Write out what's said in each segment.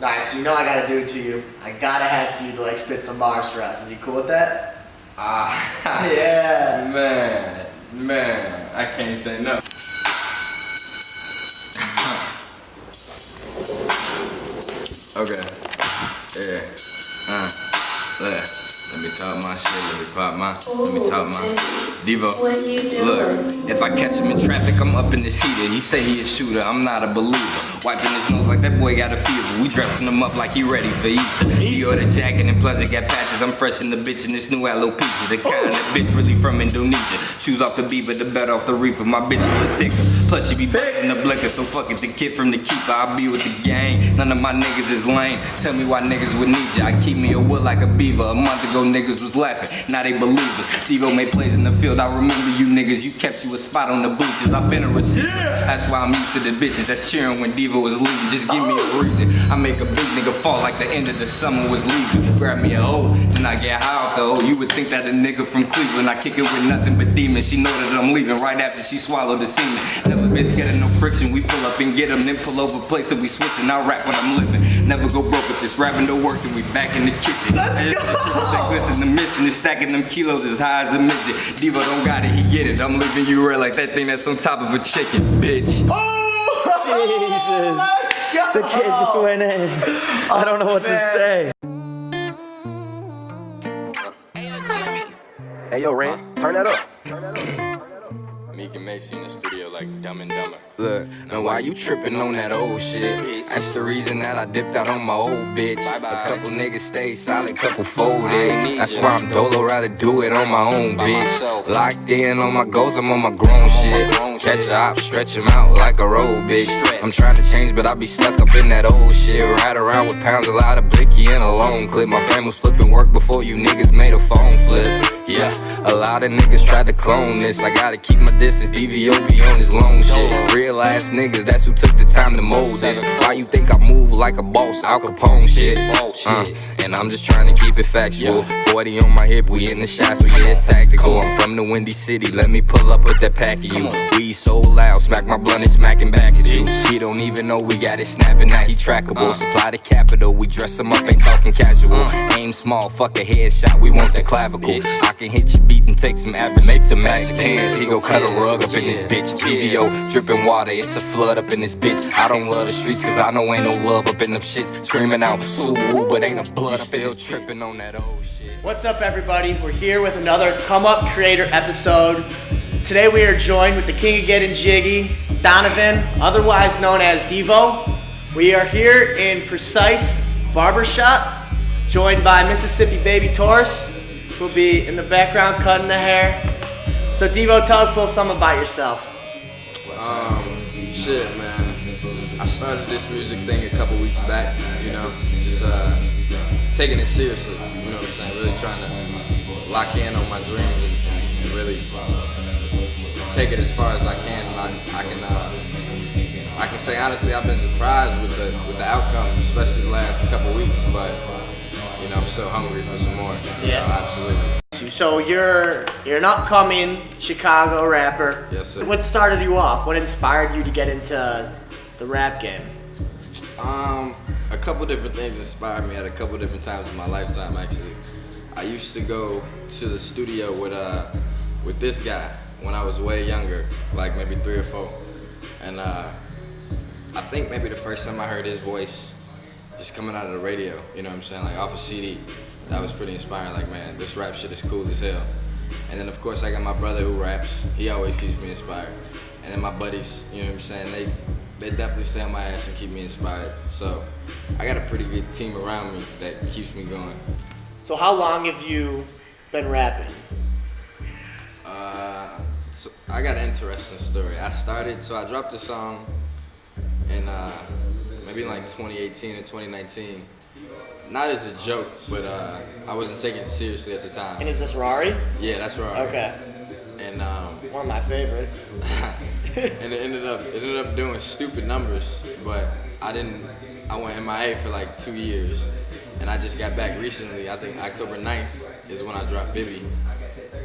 Alright, so you know I gotta do it to you. I gotta have you to like spit some bars for us. Is you cool with that? Yeah. Man, I can't say no. Okay. Yeah. Let me talk my shit, let me talk my DVO. Look, if I catch him in traffic, I'm up in this heater. He say he a shooter, I'm not a believer. Wiping his nose like that boy got a fever. We dressing him up like he ready for Easter. He ordered jacket and Pleasant got patches. I'm fresh in the bitch in this new alopecia. The kind that bitch really from Indonesia. Shoes off the beaver, the bed off the reefer. My bitch a little thicker. Plus she be bustin' the blicker. So fuck it, the kid from the keeper. I be with the gang. None of my niggas is lame. Tell me why niggas would need ya. I keep me a wood like a beaver. A month ago niggas was laughing. Now they believe it. DVO made plays in the field. I remember you niggas. You kept you a spot on the bleachers. I've been a receiver. That's why I'm used to the bitches that's cheering when DVO was leaving. Just give me a reason. I make a big nigga fall like the end of the summer was leaving. Grab me a hoe, then I get high off the hoe. You would think that a nigga from Cleveland. I kick it with nothing but demons. She know that I'm leaving right after she swallowed the semen. Never been scared of no friction. We pull up and get them, then pull over place and we switching. I rap when I'm living. Never go broke with this rapping no work and we back in the kitchen. Let's go! Listen, the mission is stacking them kilos as high as a midget. DVO don't got it, he get it. I'm living you real like that thing that's on top of a chicken, bitch. Jesus. The kid just went in. I don't know what to say. Hey yo, Ren, turn that up. Meek and Macy in the studio like Dumb and Dumber. Look, now why you trippin' on that old shit? That's the reason that I dipped out on my old bitch. A couple niggas stayed solid, couple folded. That's why I'm dolo, rather do it on my own, bitch. Locked in on my goals, I'm on my grown shit. Catch a op, stretch him out like a road, bitch. I'm trying to change, but I be stuck up in that old shit. Ride around with pounds, a lot of blicky and a long clip. My fam was flipping work before you niggas made a phone flip. Yeah, a lot of niggas tried to clone this. I gotta keep my distance, DVO be on his long shit. Real ass niggas, that's who took the time to mold this. Why you think I move like a boss, Al Capone shit? And I'm just trying to keep it factual. 40 on my hip, we in the shot, so yeah, it's tactical. I'm from the Windy City, let me pull up with that pack of you. We so loud, smack my blunt and smacking back at you. He don't even know we got it snapping, now he trackable. Supply the capital, we dress him up, ain't talking casual. Aim small, fuck a headshot, we want that clavicle. I can hit your beat and take some average, make some magic hands. He go cut a rug up in this bitch. DVO dripping water, it's a flood up in this bitch. I don't love the streets cause I know ain't no love up in them shits. Screaming out, ooh, but ain't no blood up in this tripping on that old shit. What's up, everybody? We're here with another Come Up Creator episode. Today we are joined with the King of Gettin Jiggy, Donovan, otherwise known as DVO. We are here in Precise Barbershop, joined by Mississippi Baby Taurus, who'll be in the background cutting the hair. So DVO, tell us a little something about yourself. Shit, man. I started this music thing a couple weeks back, you know, just taking it seriously, you know what I'm saying? Really trying to lock in on my dreams and really take it as far as I can. I can say honestly, I've been surprised with the outcome, especially the last couple weeks, but you know, I'm so hungry for some more. Yeah, you know, absolutely. So you're an upcoming Chicago rapper. Yes, sir. What started you off? What inspired you to get into the rap game? A couple different things inspired me at a couple different times in my lifetime. Actually, I used to go to the studio with this guy when I was way younger, like maybe 3 or 4, and I think maybe the first time I heard his voice just coming out of the radio, you know what I'm saying, like off a CD. That was pretty inspiring, like, man, this rap shit is cool as hell. And then, of course, I got my brother who raps. He always keeps me inspired. And then my buddies, you know what I'm saying, they definitely stay on my ass and keep me inspired. So I got a pretty good team around me that keeps me going. So how long have you been rapping? So I got an interesting story. I dropped a song in maybe like 2018 or 2019. Not as a joke, but I wasn't taking it seriously at the time. And is this Rari? Yeah, that's Rari. Okay. And one of my favorites. and it ended up doing stupid numbers, but I went MIA for like 2 years, and I just got back recently. I think October 9th is when I dropped Bibby.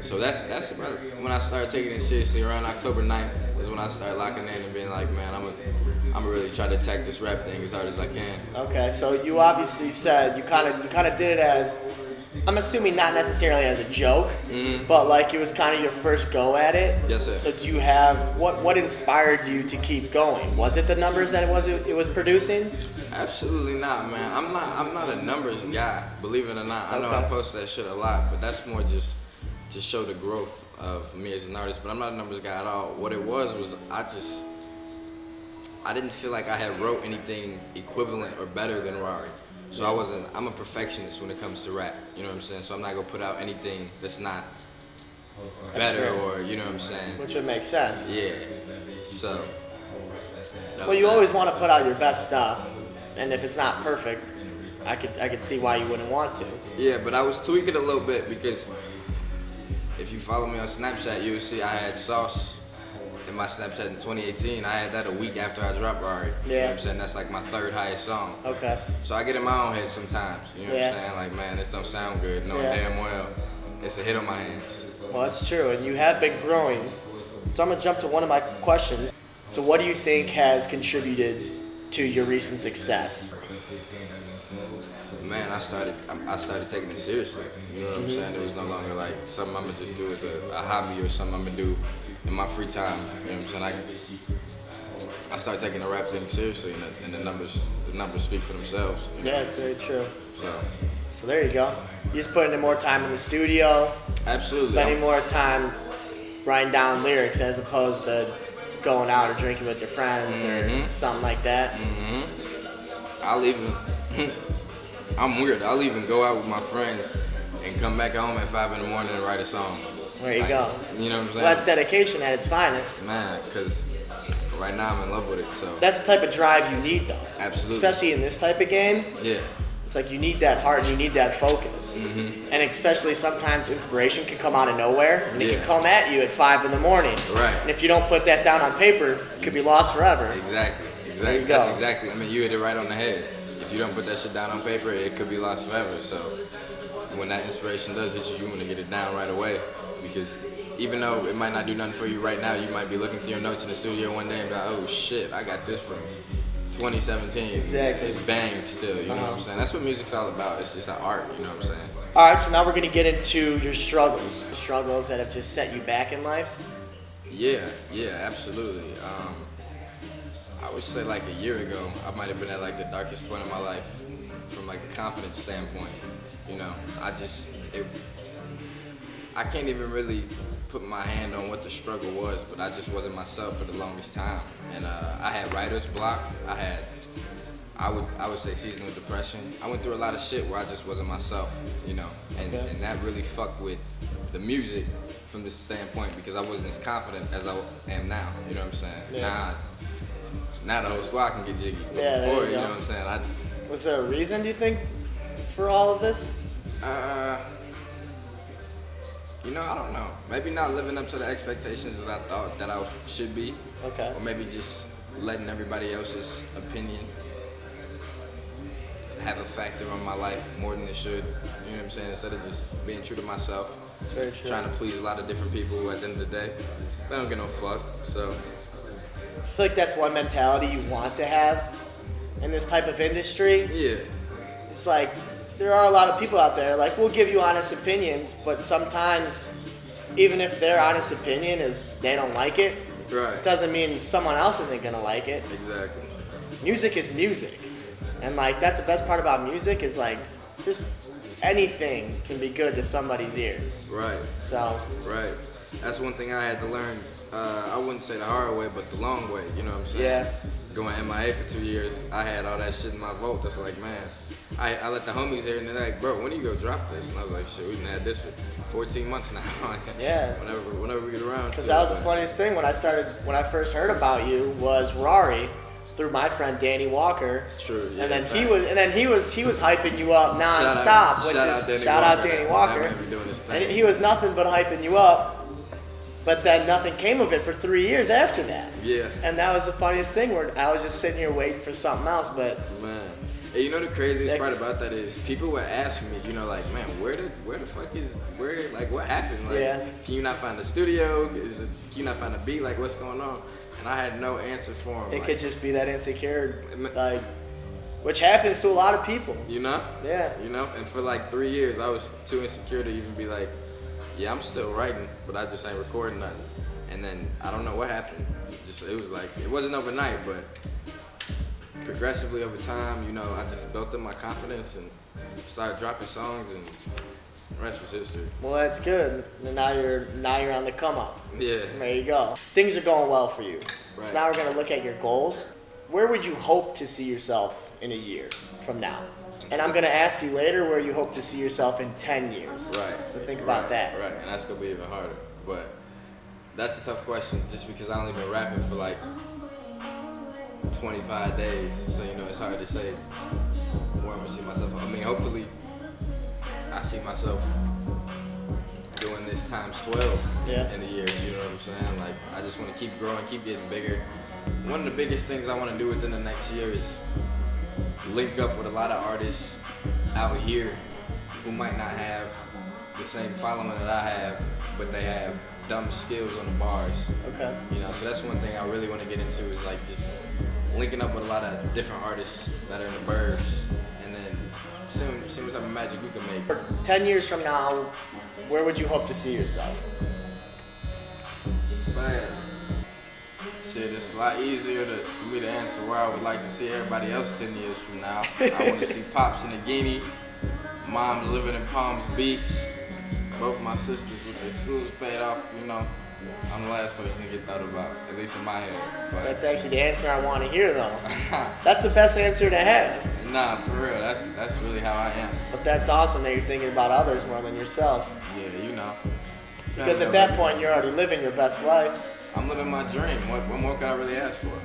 So that's when I started taking it seriously. Around October 9th is when I started locking in and being like, man, I'm I'm gonna really try to attack this rap thing as hard as I can. Okay, so you obviously said you kind of did it as, I'm assuming not necessarily as a joke, but like it was kind of your first go at it. Yes, sir. So do you have what inspired you to keep going? Was it the numbers that it was producing? Absolutely not, man. I'm not a numbers guy, believe it or not. I know I Okay. post that shit a lot, but that's more just to show the growth of me as an artist. But I'm not a numbers guy at all. What it was I didn't feel like I had wrote anything equivalent or better than Rari. So I'm a perfectionist when it comes to rap, you know what I'm saying? So I'm not gonna put out anything that's not better fair. or, you know what I'm saying? Which would make sense. Yeah, so. Well, you always want to put out your best stuff, and if it's not perfect, I could see why you wouldn't want to. Yeah, but I was tweaking a little bit because if you follow me on Snapchat, you'll see I had Sauce in my Snapchat in 2018. I had that a week after I dropped Rari. You know what I'm saying? That's like my third highest song. Okay. So I get in my own head sometimes, you know what I'm saying? Like, man, this don't sound good, knowing damn well it's a hit on my hands. Well, that's true, and you have been growing. So I'm gonna jump to one of my questions. So what do you think has contributed to your recent success? Man, I started taking it seriously. You know what I'm saying? It was no longer like something I'm gonna just do as a hobby or something I'm gonna do in my free time. You know what I'm saying? I started taking the rap thing seriously, and the numbers speak for themselves. You know? Yeah, it's very true. So there you go. You're just putting in more time in the studio. absolutely. Spending more time writing down lyrics as opposed to going out or drinking with your friends or something like that. I'll even. I'm weird. I'll even go out with my friends and come back home at 5 a.m. and write a song. There you go. You know what I'm saying? Well, that's dedication at its finest. Man, because right now I'm in love with it. So That's the type of drive you need, though. absolutely. Especially in this type of game. Yeah. It's like you need that heart and you need that focus. And especially sometimes inspiration can come out of nowhere and it can come at you at 5 in the morning. Right. And if you don't put that down on paper, it could be lost forever. Exactly. There you That's go. exactly. I mean, you hit it right on the head. If you don't put that shit down on paper, it could be lost forever. So when that inspiration does hit you, you want to get it down right away. Because even though it might not do nothing for you right now, you might be looking through your notes in the studio one day and be like, oh shit, I got this from 2017. Exactly. It bangs still, you know what I'm saying? That's what music's all about. It's just an art, you know what I'm saying? All right, so now we're going to get into your struggles. The struggles that have just set you back in life. Yeah, absolutely. I would say like a year ago, I might have been at like the darkest point of my life from like a confidence standpoint. You know, I can't even really put my hand on what the struggle was, but I just wasn't myself for the longest time. And I had writer's block. I would say seasonal depression. I went through a lot of shit where I just wasn't myself, you know, and that really fucked with the music from this standpoint because I wasn't as confident as I am now. You know what I'm saying? Yeah. Now the whole squad can get jiggy. But Yeah, there before, you go. know what I'm saying? Was there a reason, do you think, for all of this? You know, I don't know. Maybe not living up to the expectations that I thought that I should be. Okay. Or maybe just letting everybody else's opinion have a factor on my life more than it should. You know what I'm saying? Instead of just being true to myself. It's very true. Trying to please a lot of different people who at the end of the day, they don't give no fuck. So I feel like that's one mentality you want to have in this type of industry. yeah. It's like there are a lot of people out there, like, we'll give you honest opinions, but sometimes even if their honest opinion is they don't like it, Right. doesn't mean someone else isn't gonna like it. Exactly. Music is music. And like that's the best part about music is like just anything can be good to somebody's ears. Right. So Right. That's one thing I had to learn. I wouldn't say the hard way, but the long way. You know what I'm saying? yeah. Going MIA for 2 years, I had all that shit in my vault. That's like, man, I let the homies hear it and they're like, bro, when are you gonna drop this? And I was like, shit, we've been had this for 14 months now. Yeah. Whenever we get around. Because to that it, was the man. funniest thing when I first heard about you was Rari through my friend Danny Walker. True. Yeah, And then fact. he was hyping you up nonstop, shout out Danny Walker. That man be doing his thing. And he was nothing but hyping you up. But then nothing came of it for 3 years after that. Yeah. And that was the funniest thing where I was just sitting here waiting for something else, but Man, And you know the craziest part about that is people would ask me, you know, like, man, where the fuck is like what happened? Like, can you not find the studio? Can you not find the beat? Like, what's going on? And I had no answer for him. It could just be that insecure, like, which happens to a lot of people. You know? Yeah. You know, and for like 3 years, I was too insecure to even be like, yeah, I'm still writing, but I just ain't recording nothing. And then I don't know what happened. It was like, it wasn't overnight, but progressively over time, you know, I just built up my confidence and started dropping songs, and the rest was history. Well, that's good. And now you're on the come up. Yeah. There you go. Things are going well for you. Right. So now we're gonna look at your goals. Where would you hope to see yourself in a year from now? And I'm gonna ask you later where you hope to see yourself in 10 years. Right. So think about that. Right, and that's gonna be even harder. But that's a tough question just because I only been rapping for like 25 days. So, you know, it's hard to say where I'm gonna see myself. I mean, hopefully I see myself doing this times 12 in a year, you know what I'm saying? Like, I just wanna keep growing, keep getting bigger. One of the biggest things I wanna do within the next year is link up with a lot of artists out here who might not have the same following that I have, but they have dumb skills on the bars. Okay. You know, so that's one thing I really want to get into is like just linking up with a lot of different artists that are in the burbs, and then seeing what type of magic we can make. 10 years from now, where would you hope to see yourself? Man, shit, it's a lot easier for me to answer where I would like to see everybody else 10 years from now. I want to see Pops in a guinea, Mom's living in Palms Beach, both my sisters with their schools paid off, you know. I'm the last person to get thought about, at least in my head. But That's actually the answer I want to hear, though. That's the best answer to have. Nah, for real, that's really how I am. But that's awesome that you're thinking about others more than yourself. Yeah, you know. Because at that point, you're already living your best life. I'm living my dream. What more can I really ask for?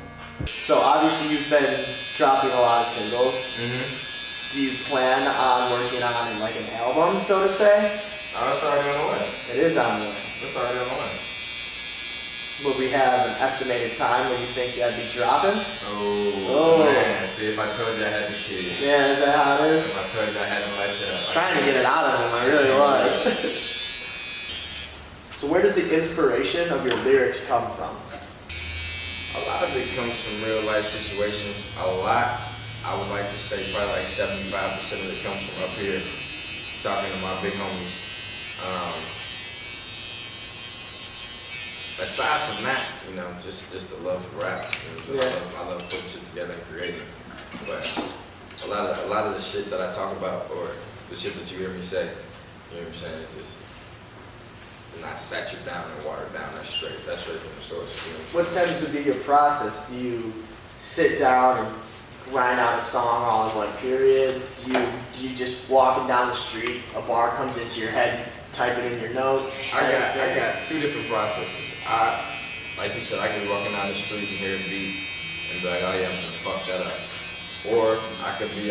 So obviously you've been dropping a lot of singles. Mm-hmm. Do you plan on working on like an album, so to say? Oh, it's already on the way. It is on the way. It's already on the way. Will we have an estimated time when you think that'd be dropping? Oh, man. See, if I told you I had the kid. Yeah, is that how it is? If I told you I had to let you I was trying to get it out of him, I really was. So where does the inspiration of your lyrics come from? A lot of it comes from real life situations. A lot, I would like to say probably like 75% of it comes from up here, talking to my big homies. Aside from that, you know, just the love for rap. You know, I love putting shit together and creating. But a lot of the shit that I talk about, or the shit that you hear me say, you know what I'm saying, it's just not satured down and watered down. That's straight from the source. You know What tends to be your process? Do you sit down and grind out a song all in one period? Do you just walking down the street, a bar comes into your head, you type it in your notes? I got two different processes. Like you said, I can be walking down the street and hear a beat and be like, oh yeah, I'm gonna fuck that up. Or I could be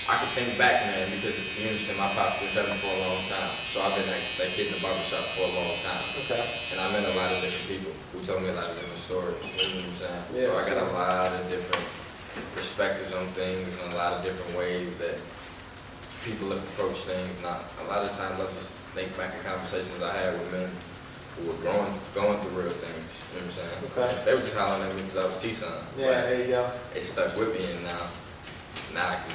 I could think back, man, because you know what I'm saying, my pop's been telling for a long time. So I've been that kid in the barbershop for a long time. Okay. And I met a lot of different people who told me a lot of different stories. You know what I'm saying? Yeah, so I got a lot of different perspectives on things and a lot of different ways that people have approached things. And a lot of times I just think back to conversations I had with men who were going through real things. You know what I'm saying? Okay. They were just hollering at me because I was T-Son. Yeah, there you go. It stuck with me, and now I can.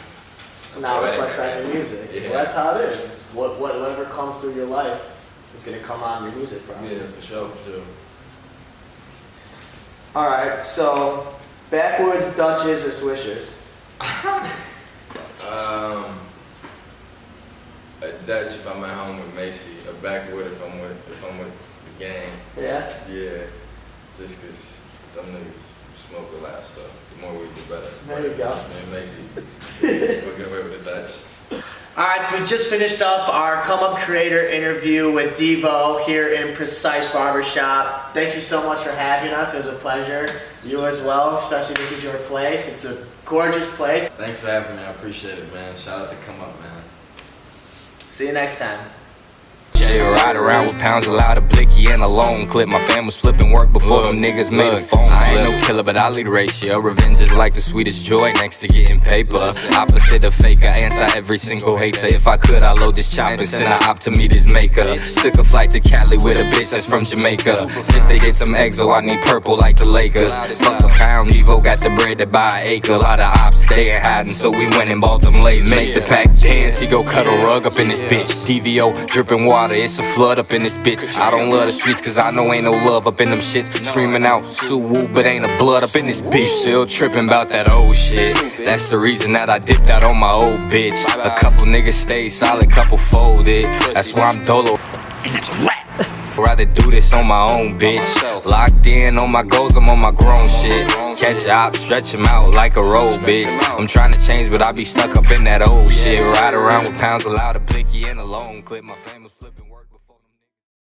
Now it reflects on your music. Yeah. Well, that's how it is. It's whatever comes through your life is going to come on your music, probably. Yeah, for sure. All right, so backwoods, Dutches, or Swishers? A Dutch if I'm at home with Macy. A backwood if I'm with the gang. Yeah? Yeah. Just cause them niggas smoke a lot, so the more we do better. There you go. Just me and Macy. We'll get away with the Dutch. Alright, so we just finished up our Come Up Creator interview with DVO here in Precise Barbershop. Thank you so much for having us. It was a pleasure. You as well, especially this is your place. It's a gorgeous place. Thanks for having me. I appreciate it, man. Shout out to Come Up, man. See you next time. Yeah, Ride around with pounds allowed a blicky and a long clip. My fam was flipping work before them niggas made a phone. I ain't no killer, but I lead ratio. Revenge is like the sweetest joy next to getting paper. Opposite of faker, answer every single hater. If I could, I'd load this chopper and send an op to meet his maker. Took a flight to Cali with a bitch that's from Jamaica. Just to get some eggs, so I need purple like the Lakers. Fuck a pound, DVO got the bread to buy an acre. A lot of ops staying hiding, so we went and bought them lasers. Make the pack dance, he go cut a rug up in this bitch. DVO dripping water, it's a flood up in this bitch. I don't love the streets cause I know ain't no love up in them shits. Screaming out Suwoo, but ain't a blood up in this bitch. Still tripping about that old shit. That's the reason that I dipped out on my old bitch. A couple niggas stayed solid, couple folded. That's why I'm dolo. And it's a rap. Rather do this on my own, bitch. Locked in on my goals, I'm on my grown shit. Catch a op, stretch him out like a road, bitch. I'm trying to change, but I be stuck up in that old shit. Ride around with pounds allowed a blicky and a long clip. My family's flipping.